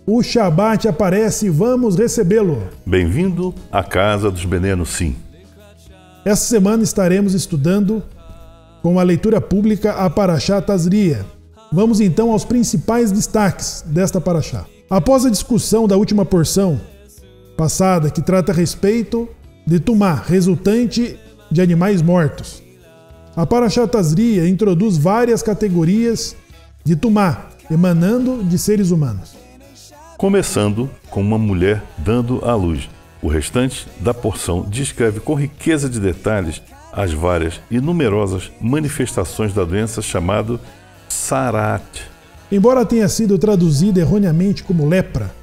O Shabat aparece e vamos recebê-lo. Bem-vindo à Casa dos Benenos, sim. Essa semana estaremos estudando com a leitura pública a Parashá Tazria. Vamos então aos principais destaques desta Parashá. Após a discussão da última porção passada, que trata a respeito de Tumá, resultante de animais mortos, a Parashá Tazria introduz várias categorias de Tumá, emanando de seres humanos. Começando com uma mulher dando à luz. O restante da porção descreve com riqueza de detalhes as várias e numerosas manifestações da doença chamada Sarat. Embora tenha sido traduzida erroneamente como lepra,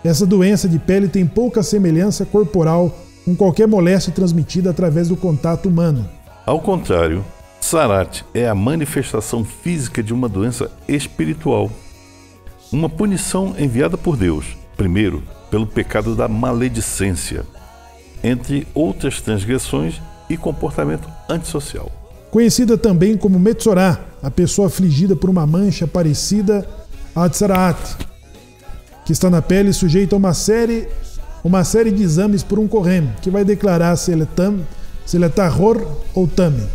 essa doença de pele tem pouca semelhança corporal com qualquer moléstia transmitida através do contato humano. Ao contrário, Sarat é a manifestação física de uma doença espiritual. Uma punição enviada por Deus, primeiro, pelo pecado da maledicência, entre outras transgressões e comportamento antissocial. Conhecida também como Metzorá, a pessoa afligida por uma mancha parecida à Tzaraat, que está na pele sujeita a uma série de exames por um Kohen, que vai declarar se ele é Tahor ou Tame.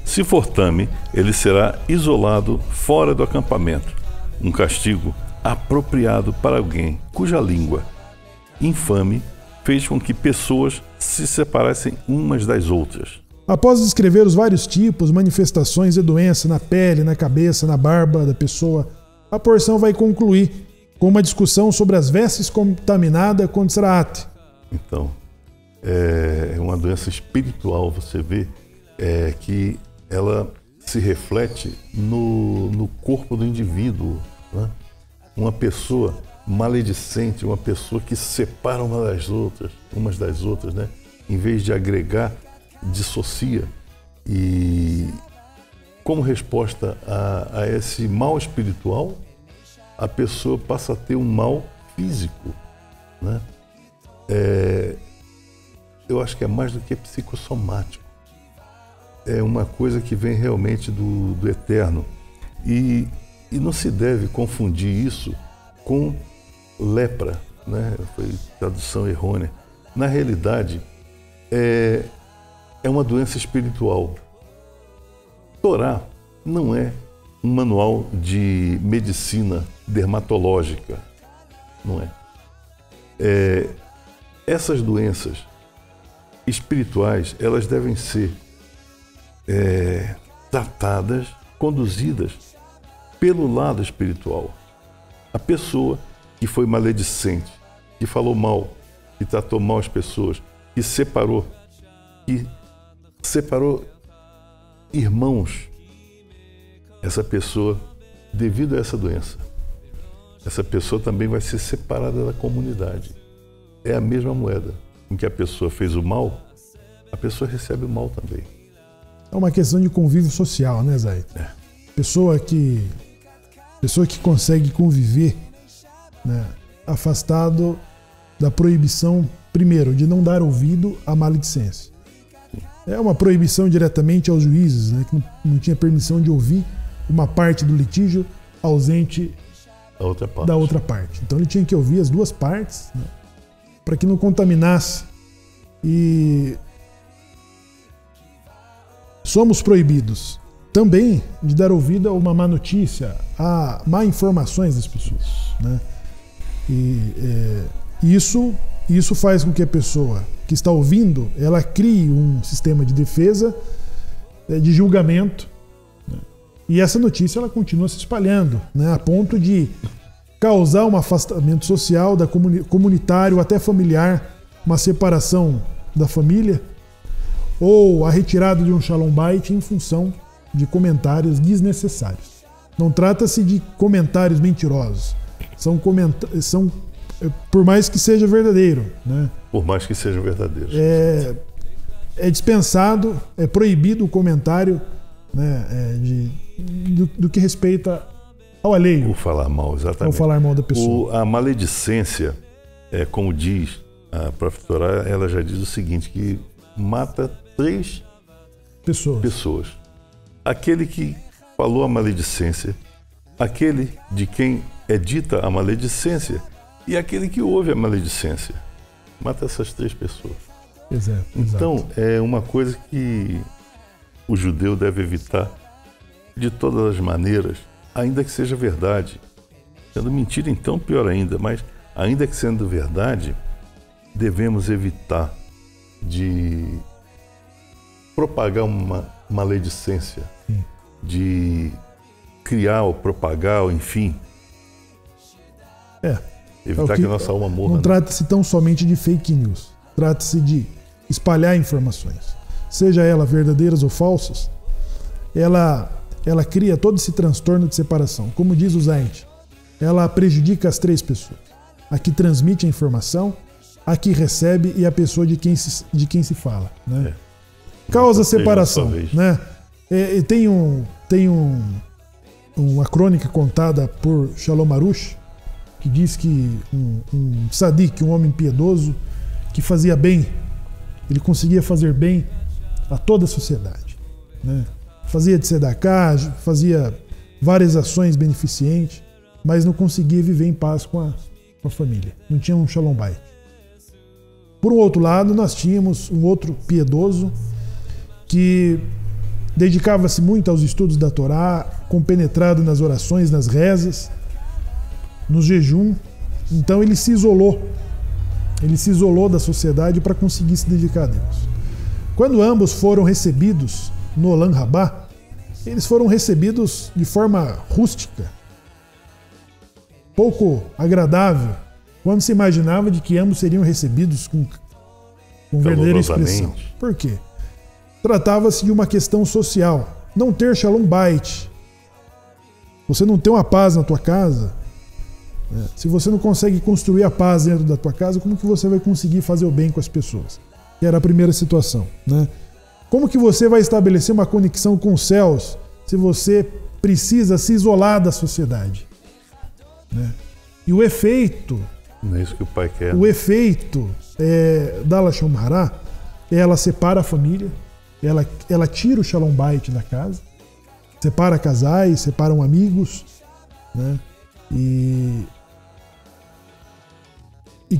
Se for Tame, ele será isolado fora do acampamento, um castigo apropriado para alguém cuja língua infame fez com que pessoas se separassem umas das outras. Após descrever os vários tipos, manifestações de doença na pele, na cabeça, na barba da pessoa, a porção vai concluir com uma discussão sobre as vestes contaminadas com Tzaraat. Então, é uma doença espiritual, você vê que ela se reflete no corpo do indivíduo, né? Uma pessoa maledicente, uma pessoa que se separa umas das outras, né? Em vez de agregar, dissocia. E como resposta a esse mal espiritual, a pessoa passa a ter um mal físico, né? Eu acho que é mais do que psicossomático. É uma coisa que vem realmente do eterno. E não se deve confundir isso com lepra, né? Foi tradução errônea. Na realidade, é uma doença espiritual. Torá não é um manual de medicina dermatológica, não é? Essas doenças espirituais, elas devem ser tratadas, conduzidas pelo lado espiritual. A pessoa que foi maledicente, que falou mal, que tratou mal as pessoas, que separou irmãos, essa pessoa, devido a essa doença, essa pessoa também vai ser separada da comunidade. É a mesma moeda em que a pessoa fez o mal, a pessoa recebe o mal também. É uma questão de convívio social, né, Zay? Pessoa que consegue conviver, né, afastado da proibição, primeiro, de não dar ouvido à maledicência. É uma proibição diretamente aos juízes, né, que não tinha permissão de ouvir uma parte do litígio ausente da outra parte. Então ele tinha que ouvir as duas partes, né, para que não contaminasse. E somos proibidos também de dar ouvido a uma má notícia, a má informações das pessoas, né? E isso faz com que a pessoa que está ouvindo, ela crie um sistema de defesa, de julgamento, né? E essa notícia ela continua se espalhando, né? A ponto de causar um afastamento social, comunitário, até familiar, uma separação da família, ou a retirada de um Shalom Bait em função de comentários desnecessários. Não trata-se de comentários mentirosos. São por mais que seja verdadeiro, né? Por mais que seja verdadeiro. É dispensado, é proibido o comentário, né, do que respeita ao alheio. O falar mal, exatamente. Ao falar mal da pessoa. A maledicência, como diz a própria Torá, ela já diz o seguinte, que mata 3 pessoas. Aquele que falou a maledicência, aquele de quem é dita a maledicência e aquele que ouve a maledicência. Mata essas 3 pessoas. Exato. Então, é uma coisa que o judeu deve evitar de todas as maneiras, ainda que seja verdade. Sendo mentira, então, pior ainda, mas ainda que sendo verdade, devemos evitar de propagar uma maledicência, Sim. de criar ou propagar, ou enfim, evitar que a nossa alma morra. Não trata-se tão somente de fake news, trata-se de espalhar informações, seja elas verdadeiras ou falsas. Ela cria todo esse transtorno de separação. Como diz o Zayt, ela prejudica as 3 pessoas: a que transmite a informação, a que recebe e a pessoa de quem se fala, né? Causa separação, né? Tem uma crônica contada por Shalom Arush, que diz que um tzadik, um homem piedoso, que fazia bem, ele conseguia fazer bem a toda a sociedade, né? Fazia de tzedakah, fazia várias ações beneficentes, mas não conseguia viver em paz com a família. Não tinha um Shalom Bayit. Por um outro lado, nós tínhamos um outro piedoso que dedicava-se muito aos estudos da Torá, compenetrado nas orações, nas rezas, no jejum. Então ele se isolou da sociedade para conseguir se dedicar a Deus. Quando ambos foram recebidos no Olam Rabá, eles foram recebidos de forma rústica, pouco agradável, quando se imaginava de que ambos seriam recebidos com verdadeira expressão. Por quê? Tratava-se de uma questão social. Não ter Shalom Bayit, você não ter uma paz na tua casa, se você não consegue construir a paz dentro da tua casa, como que você vai conseguir fazer o bem com as pessoas? Que era a primeira situação, né? Como que você vai estabelecer uma conexão com os céus se você precisa se isolar da sociedade, né? E o efeito... Não é isso que o pai quer. O efeito da Lashon Hara, ela separa a família, ela tira o Shalom Bayit da casa, separa casais, separam amigos, né? E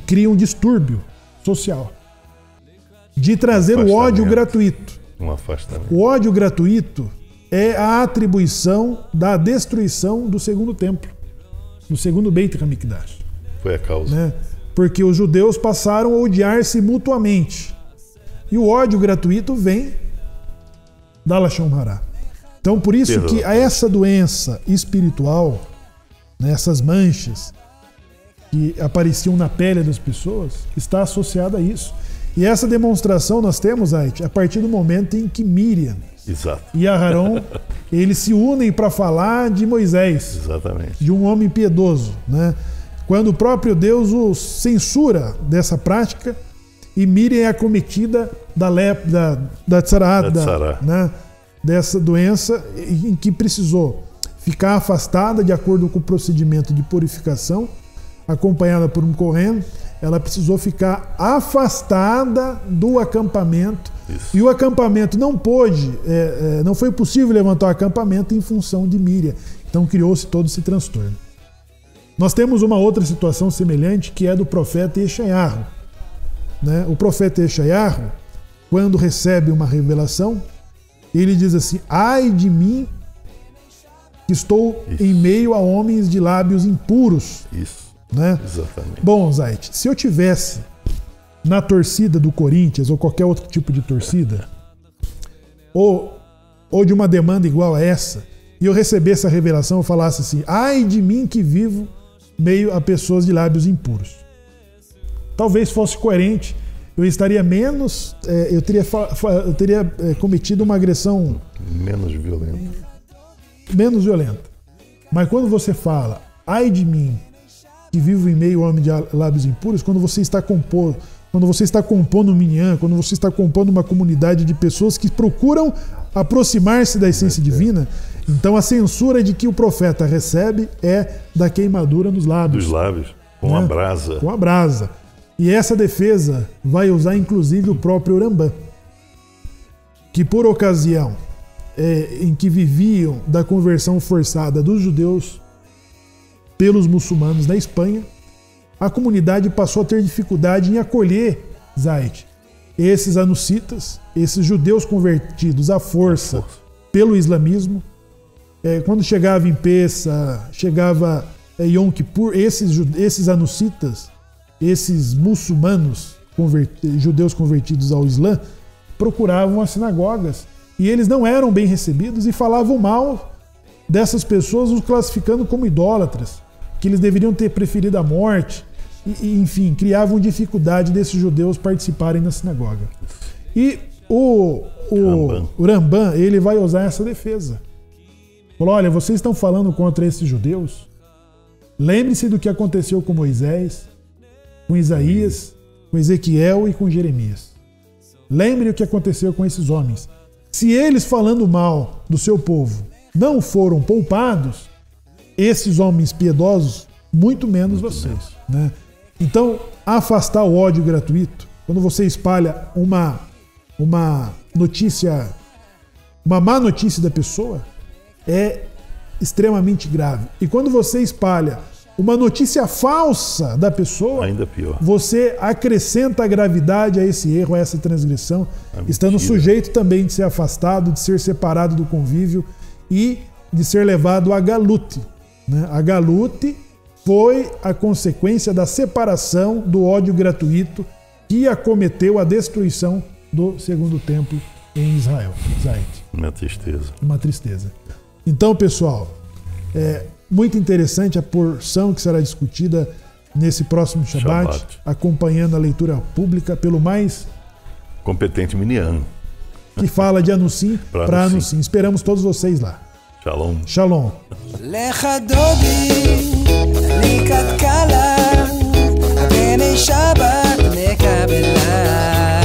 cria um distúrbio social de trazer o ódio gratuito. Um afastamento. O ódio gratuito é a atribuição da destruição do segundo templo, do segundo Beit HaMikdash. Foi a causa. Né? Porque os judeus passaram a odiar-se mutuamente. E o ódio gratuito vem da Lashon Hara. Então, por isso que essa doença espiritual, né, essas manchas que apareciam na pele das pessoas, está associada a isso. E essa demonstração nós temos, Ait, a partir do momento em que Miriam e Aharon, eles se unem para falar de Moisés. Exatamente. De um homem piedoso, né? Quando o próprio Deus o censura dessa prática e Miriam é acometida da tzaraat, né? Dessa doença em que precisou ficar afastada de acordo com o procedimento de purificação, acompanhada por um Kohen. Ela precisou ficar afastada do acampamento. Isso. E o acampamento não pôde, não foi possível levantar o acampamento em função de Miriam. Então criou-se todo esse transtorno. Nós temos uma outra situação semelhante, que é do profeta Yeshayahu, né? O profeta Yeshayahu, quando recebe uma revelação, ele diz assim: ai de mim, que estou em meio a homens de lábios impuros. Isso. Né? Exatamente. Bom, Zayt, se eu tivesse na torcida do Corinthians ou qualquer outro tipo de torcida, ou de uma demanda igual a essa, e eu recebesse a revelação, eu falasse assim: ai de mim que vivo meio a pessoas de lábios impuros. Talvez fosse coerente, eu estaria menos, eu teria cometido uma agressão menos violenta. Mas quando você fala: ai de mim que vivo em meio ao homem de lábios impuros, quando você está compondo um minyan, quando você está compondo uma comunidade de pessoas que procuram aproximar-se da essência divina, então a censura de que o profeta recebe é da queimadura nos lábios. Dos lábios, com a brasa. Com a brasa. E essa defesa vai usar inclusive o próprio Rambam, que por ocasião em que viviam da conversão forçada dos judeus, pelos muçulmanos na Espanha, a comunidade passou a ter dificuldade em acolher Zaid. Esses anuncitas, esses judeus convertidos à força pelo islamismo, quando chegava em Pessa, chegava Yom Kippur, esses anuncitas, esses muçulmanos, judeus convertidos ao Islã, procuravam as sinagogas. E eles não eram bem recebidos e falavam mal dessas pessoas, os classificando como idólatras, que eles deveriam ter preferido a morte. E, enfim, criavam dificuldade desses judeus participarem da sinagoga. E o Rambam, ele vai usar essa defesa. Falou, olha, vocês estão falando contra esses judeus? Lembre-se do que aconteceu com Moisés, com Isaías, com Ezequiel e com Jeremias. Lembre o que aconteceu com esses homens. Se eles, falando mal do seu povo, não foram poupados, esses homens piedosos, muito menos vocês, né? Então, afastar o ódio gratuito, quando você espalha uma notícia, uma má notícia da pessoa, é extremamente grave. E quando você espalha uma notícia falsa da pessoa, ainda pior. Você acrescenta a gravidade a esse erro, a essa transgressão, estando sujeito também de ser afastado, de ser separado do convívio e de ser levado a galute, né? A galute foi a consequência da separação do ódio gratuito que acometeu a destruição do segundo templo em Israel. Uma tristeza. Uma tristeza. Então, pessoal, é muito interessante a porção que será discutida nesse próximo Shabbat, acompanhando a leitura pública pelo mais competente Miniano, que fala de Anusim para Anusim. Esperamos todos vocês lá. Shalom. Shalom. לקט קלה, בני שבת נקבלה